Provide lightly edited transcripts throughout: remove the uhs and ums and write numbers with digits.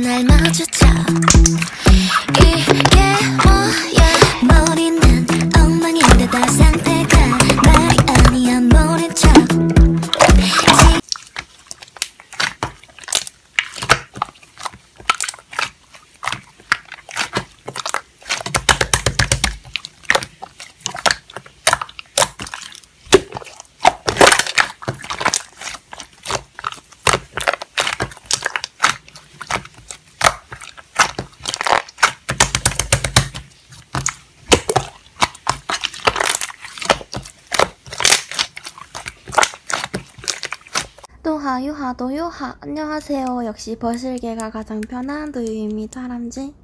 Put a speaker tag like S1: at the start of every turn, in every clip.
S1: 날 마주쳐 이게 뭐야 머리는 엉망인데 다 상태가 말이 아니야 모른 척 도하 유하 도유하 안녕하세요. 역시 버실개가 가장 편한 도유입니다. 람쥐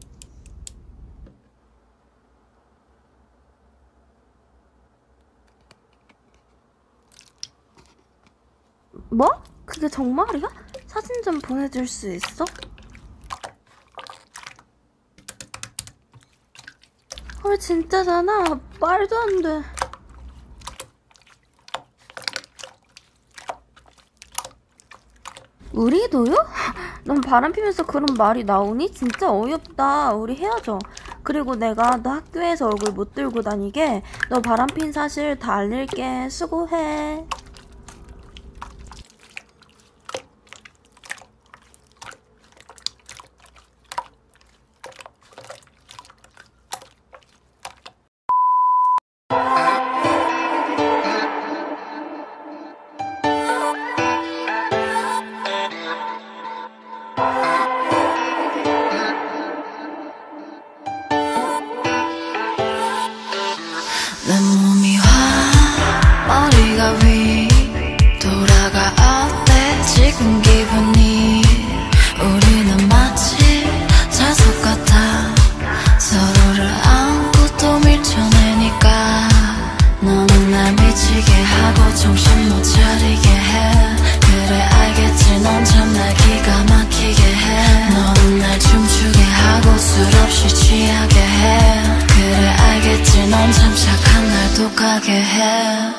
S1: 뭐? 그게 정말이야? 사진 좀 보내줄 수 있어? 헐 진짜잖아. 말도 안 돼. 우리도요? 넌 바람피면서 그런 말이 나오니? 진짜 어이없다. 우리 헤어져. 그리고 내가 너 학교에서 얼굴 못 들고 다니게 너 바람핀 사실 다 알릴게. 수고해.
S2: 내 몸이 화 머리가 위 돌아가 어때 지금 기분이 우리는 마치 자석 같아 서로를 안고 또 밀쳐내니까 너는 날 미치게 하고 정신 못 차리게 해 그래 알겠지 넌 참 날 기가 막히게 해 너는 날 춤추게 하고 술 없이 취하게 해 그래 알겠지 넌 참 착한 날 독하게 해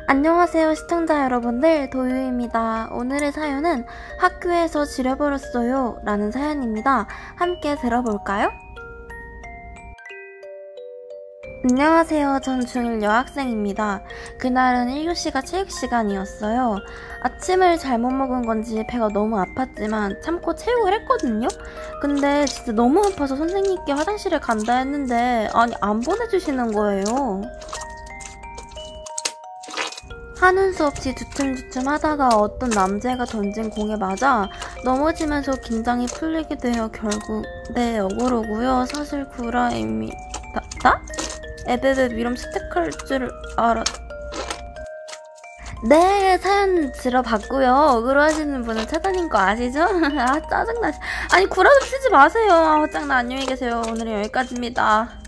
S1: 안녕하세요 시청자 여러분들, 도유입니다. 오늘의 사연은 학교에서 지려버렸어요 라는 사연입니다. 함께 들어볼까요? 안녕하세요. 전 중1 여학생입니다. 그날은 1교시가 체육시간이었어요. 아침을 잘못 먹은 건지 배가 너무 아팠지만 참고 체육을 했거든요? 근데 진짜 너무 아파서 선생님께 화장실에 간다 했는데 아니 안 보내주시는 거예요. 하는 수 없이 주춤주춤 하다가 어떤 남자애가 던진 공에 맞아 넘어지면서 긴장이 풀리게 되어 결국 네 역으로고요. 사실 구라입니다. 에베베 이름 스택할 줄 알았... 네, 사연 들어봤고요. 억울로 하시는 분은 차단인 거 아시죠? 아 짜증나. 아니 구라 좀 치지 마세요. 아 짜증나. 안녕히 계세요. 오늘은 여기까지입니다.